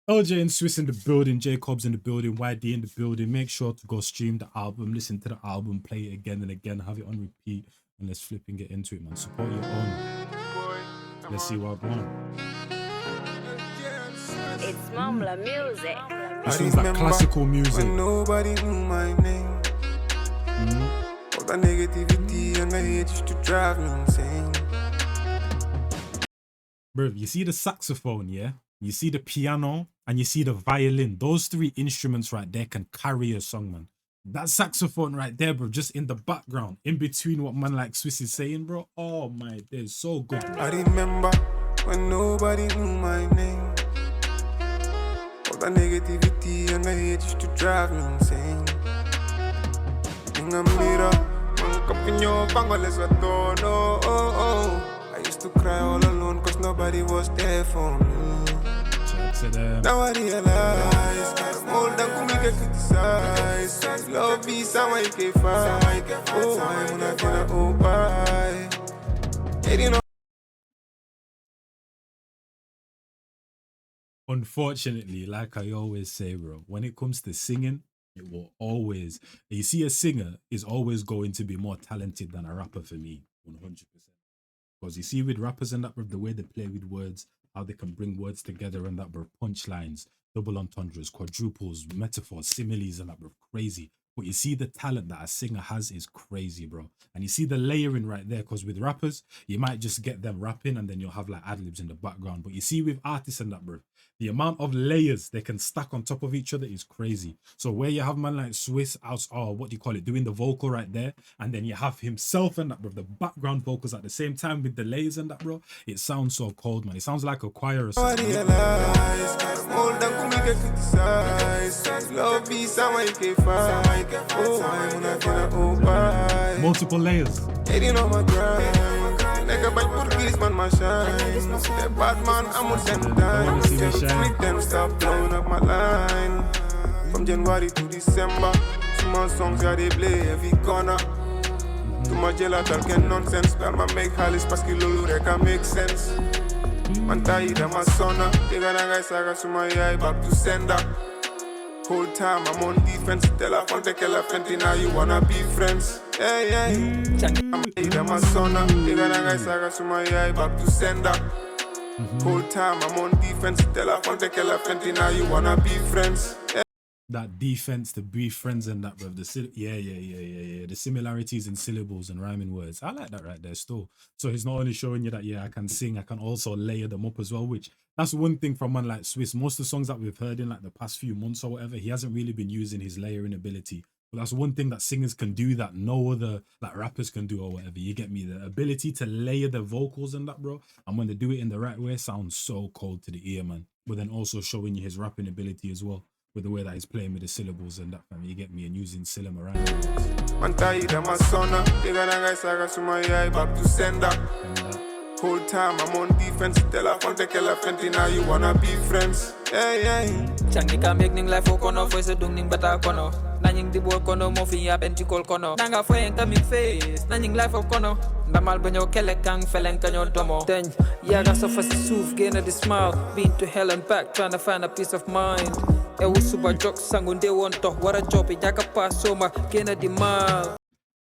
ElJay and Swizz in the building, Corbz in the building, YD in the building. Make sure to go stream the album, listen to the album, play it again and again, have it on repeat, and let's flip and get into it, man. Support your own. Let's see what I want. It's Mumla music. This is like classical music. When nobody knew my name. All the negativity and the hate used to drive me insane. Bro, you see the saxophone, yeah? You see the piano and you see the violin. Those three instruments right there can carry a song, man. That saxophone right there, bro, just in the background, in between what man like Swizz is saying, bro. Oh my days, so good, bro. I remember when nobody knew my name. All the negativity and the hate used to drive me insane. In a mirror, I used to cry all alone cause nobody was there for me. Now I realize I'm old and could get criticized. Love is how I can fight. Oh, I'm not gonna obey. Unfortunately, like I always say, bro, when it comes to singing, it will always, you see, a singer is always going to be more talented than a rapper for me, 100%. Because you see, with rappers and that, bro, the way they play with words, how they can bring words together and that, bro, punchlines, double entendres, quadruples, metaphors, similes and that, bro, crazy. But you see the talent that a singer has is crazy, bro. And you see the layering right there, because with rappers, you might just get them rapping and then you'll have like ad-libs in the background. But you see with artists and that, bro, the amount of layers they can stack on top of each other is crazy. So where you have man like Swizz out, or what do you call it, doing the vocal right there, and then you have himself and that, bro, the background vocals at the same time with the layers and that, bro, it sounds so cold, man. It sounds like a choir or something. Multiple layers. Nigga by Portuguese man my shine. The bad man I'm on them time. Make them stop blowing up my line. From January to December, small songs yeah they play every corner. To my jail talking nonsense. Spell my make halis parce que lulu reka make sense. Man tired of my sonna. They got a guy saga to my eye back to sender. Whole time I'm on defense. Tell her from take a fenty now you wanna be friends. Hey, hey. I'm a son. They got a guy saga to my eye back to sender. Whole time I'm on defense. Tell her from take a fenty now you wanna be friends. That defense to be friends and that, bro. The the similarities in syllables and rhyming words. I like that right there still. So he's not only showing you that, yeah, I can sing, I can also layer them up as well, which that's one thing from man like Swizz. Most of the songs that we've heard in like the past few months or whatever, he hasn't really been using his layering ability. But that's one thing that singers can do that no other like rappers can do or whatever. You get me? The ability to layer the vocals and that, bro. And when they do it in the right way, sounds so cold to the ear, man. But then also showing you his rapping ability as well, with the way that he's playing with the syllables and that, family, you get me, and using syllable around. Man tired of my son, they got a guy saga to my eye back to sender. Whole time I'm on defense, tell her from take a fenty now you wanna be friends. Hey, hey. Changi ka make ning life okono, voice dung ning bata kono. Nanying di bo kono, mofi ya bentikol kono. Nanga foye coming face, nanying life okono. Bamal banyo kele kang feleng kanyo domo. Then yaga so fast souf, gain the smile. Been to hell and back, trying to find a peace of mind. E was super joke sangun de won to what a job it jaka pass so ma gain the mile.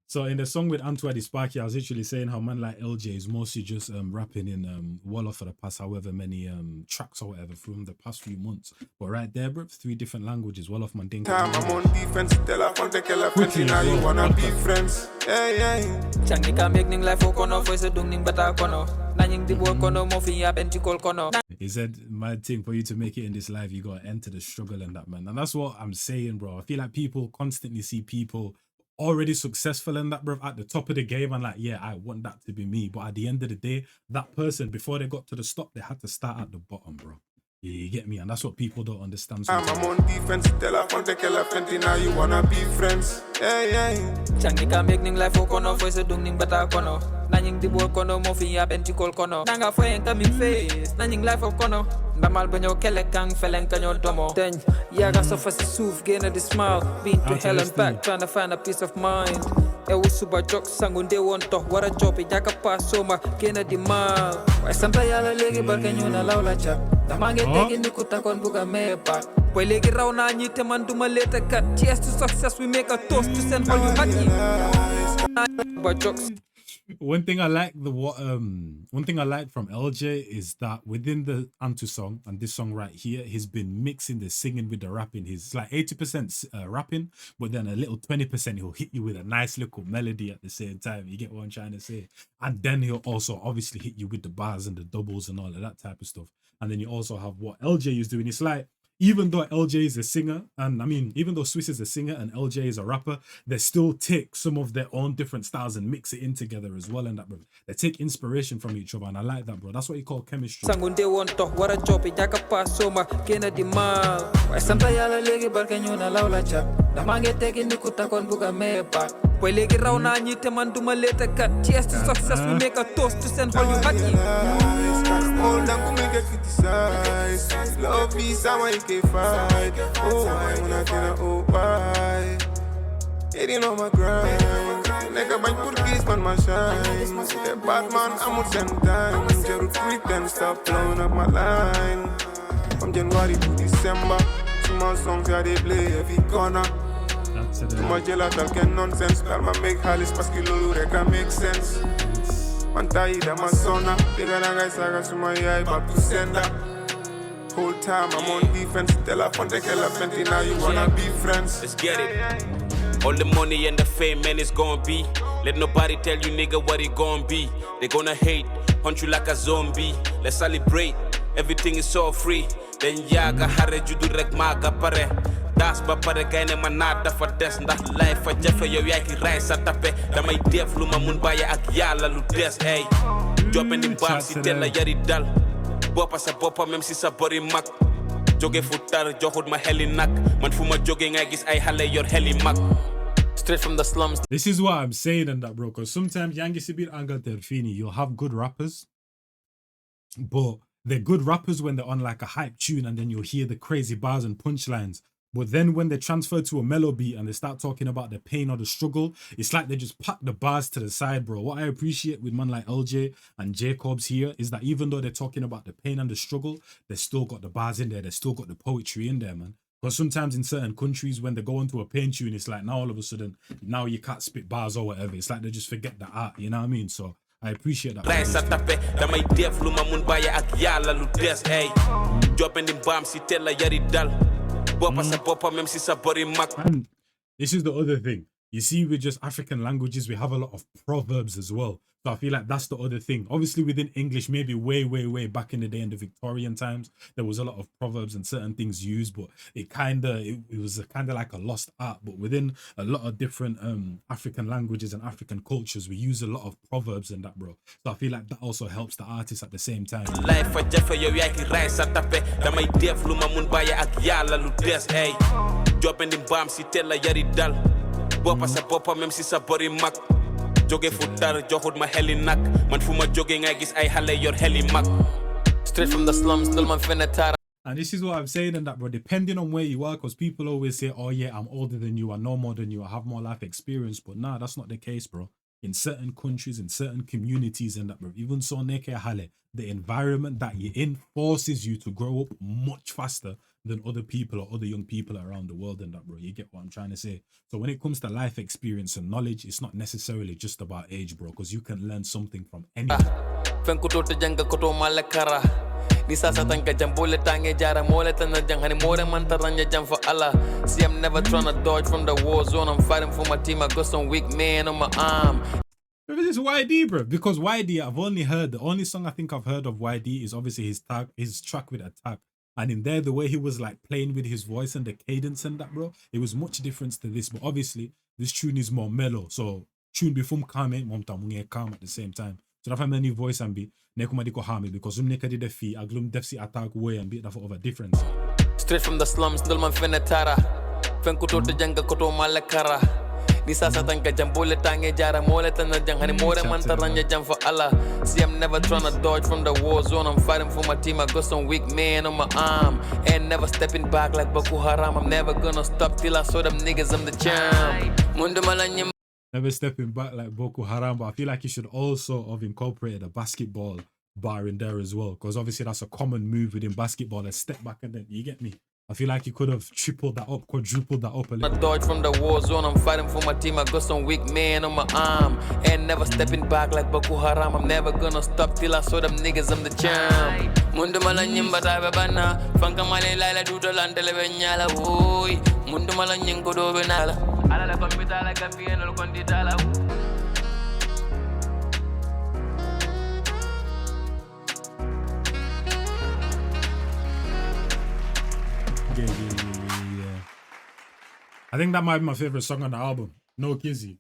So in the song with Antwa Sparky, I was literally saying how man like ElJay is mostly just rapping in Wolof for the past however many tracks or whatever from the past few months. But right there, bro, 3 different languages. Wolof Mandinka. Time I'm on defense, tell her from take a fenty now you wanna be friends. Hey, hey. Changi ka make ning life okono, voice dung ning bata kono. Nanying di bo kono, mofi ya bentikol kono. He said, my thing, for you to make it in this life, you gotta enter the struggle and that, man. And that's what I'm saying, bro. I feel like people constantly see people already successful in that, bro, at the top of the game, and like, yeah, I want that to be me. But at the end of the day, that person, before they got to the top, they had to start at the bottom, bro. Yeah, you get me? And that's what people don't understand sometimes. I'm on defense, tell her from take a fenty now you wanna be friends. Hey, hey. Changi ka make ning life okono, voice dung ning bata kono. Nanying di bo kono, mofi ya bentikol kono. Nanga foye coming face, nanying life okono. Bamal banyo kele kang feleng kanyo domo. Then yaga so fast souf, gain the smile. Been to hell and back, trying to find a peace of mind. E was super joke sangun de won to what a job it jaka pass so ma gain the mile. Why sometimes yala legi barkanyo na laula chap. Dama nge tegi ni kutakon buga mepa. Boy legi raw na ñi te man duma leta kat. Cheers to success, we make a toast to send all you happy. But jokes. One thing I like from ElJay is that within the Antu song and this song right here, he's been mixing the singing with the rapping. He's like 80% rapping, but then a little 20% he'll hit you with a nice little melody at the same time. You get what I'm trying to say? And then he'll also obviously hit you with the bars and the doubles and all of that type of stuff. And then you also have what ElJay is doing. It's like, even though ElJay is a singer, and I mean, even though Swizz is a singer and ElJay is a rapper, they still take some of their own different styles and mix it in together as well. And that, bro, they take inspiration from each other, and I like that, bro. That's what you call chemistry. Sangunde won tok wara chopi jaka pasoma kena di mal. Wa santa yala legi barka nyuna lawla chap. Damange tegi ni kutakon buga mepa. Boy legi raw na ñi te man duma leta kat. Cheers to success, we make a toast to send all you happy. All them come get criticized. Love me, someone you can fight. Oh, I'm not gonna why. Hitting on my grind. Nigga, my put keys on my shine. The Batman, I'm on 10 times. Zero tweet them, stop blowing up my line. From January to December. Small songs that they play every corner. Too much gelato can nonsense. Calma make halis parce que lolo reka make sense. Mantai da masona. Diga na guys saga suma yai back to sender. Whole time I'm on defense. Tell a fonte que la fenti now you wanna be friends. Let's get it. All the money and the fame, man, it's gonna be. Let nobody tell you, nigga, what it gonna be. They gonna hate, hunt you like a zombie. Let's celebrate, everything is so free. Then yaga hare judu rek maga pare. Das ba pare gaine manada for des. That life for Jeff yo yaki rise at tape. Da may def luma mun baya ak yala lu des. Hey, dropping in bars, si tella yari dal. Bopa sa bopa, même si sa body mak. Joge futar, johod ma heli nak. Man fuma jogging, I guess I hale your heli mak. Straight from the slums. This is what I'm saying and that, bro, because sometimes Yangi Sibir Anga Terfini, you'll have good rappers, but they're good rappers when they're on like a hype tune and then you'll hear the crazy bars and punchlines. But then when they transfer to a mellow beat and they start talking about the pain or the struggle, it's like they just pack the bars to the side, bro. What I appreciate with man like ElJay and Corbz here is that even though they're talking about the pain and the struggle, they still got the bars in there. They still got the poetry in there, man. Because sometimes in certain countries, when they go into a pain tune, it's like now all of a sudden, now you can't spit bars or whatever. It's like they just forget the art, you know what I mean? So I appreciate that. And this is the other thing. You see, with just African languages, we have a lot of proverbs as well. So I feel like that's the other thing. Obviously, within English, maybe way back in the day in the Victorian times, there was a lot of proverbs and certain things used, but it was kind of like a lost art. But within a lot of different African languages and African cultures, we use a lot of proverbs and that, bro. So I feel like that also helps the artist at the same time. Life for Jeff, yo yaki rise at tape. Da may def luma mun baya ak yala lu des. Hey, dropping in bam si tella yari dal. Bopa sa bopa, même si sa body mak. Joge futar, johod ma heli nak. Man fuma jogging, I guess I hale your heli mak. Straight from the slums, still man finna. And this is what I'm saying and that, bro, depending on where you are, because people always say, oh yeah, I'm older than you, I know more than you, I have more life experience. But nah, that's not the case, bro. In certain countries, in certain communities and that, bro, even so neke hale, the environment that you're in forces you to grow up much faster than other people or other young people around the world and that, bro. You get what I'm trying to say? So when it comes to life experience and knowledge, it's not necessarily just about age, bro, because you can learn something from anyone. Di sasa tangka jambule tange jara mole tana jang hani more man taranya jam for Allah. See, I'm never tryna dodge from the war zone. I'm fighting for my team. I got some weak men on my arm. Maybe this is YD, bro, because YD, I've only heard, the only song I think I've heard of YD is obviously his track with Attack. And in there, the way he was like playing with his voice and the cadence and that, bro, it was much different to this. But obviously, this tune is more mellow. So tune before kame, momta munge calm at the same time. So that family voice and be nekuma diko hami because neka di defi aglum defsi Attack way and be that for over difference. Straight from the slums, still man finna tara. Fen kuto te janga koto malakara. Di sasa tangka jambule tange jara mole tana jang hani more man taranya jam for Allah. See, I'm never tryna dodge from the war zone. I'm fighting for my team. I got some weak men on my arm. And never stepping back like Boko Haram. I'm never gonna stop till I saw them niggas. I'm the champ. Mundo malanya. Never stepping back like Boko Haram, but I feel like you should also have incorporated a basketball bar in there as well, because obviously that's a common move within basketball, a step back and then, you get me? I feel like you could have tripled that up, quadrupled that up a I little. dodge from the war zone, I'm fighting for my team. I got some weak men on my arm. Ain't never stepping back like Boko Haram. I'm never gonna stop till I show them niggas I'm the champ. Mundu mala nyimba tabe bana. Fanka male laila dudo landele benyala. Oi, mundu mala nyingo do benala. Ala la computer like a piano conditala. Yeah. I think that might be my favorite song on the album. No Kizzy.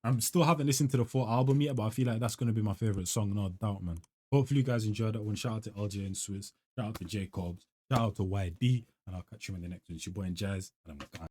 I'm still haven't listened to the full album yet, but I feel like that's gonna be my favorite song, no doubt, man. Hopefully you guys enjoyed that one. Shout out to ElJay and Swizz. Shout out to Corbz. Shout out to YD, and I'll catch you in the next one. It's your boy Njies, and I'm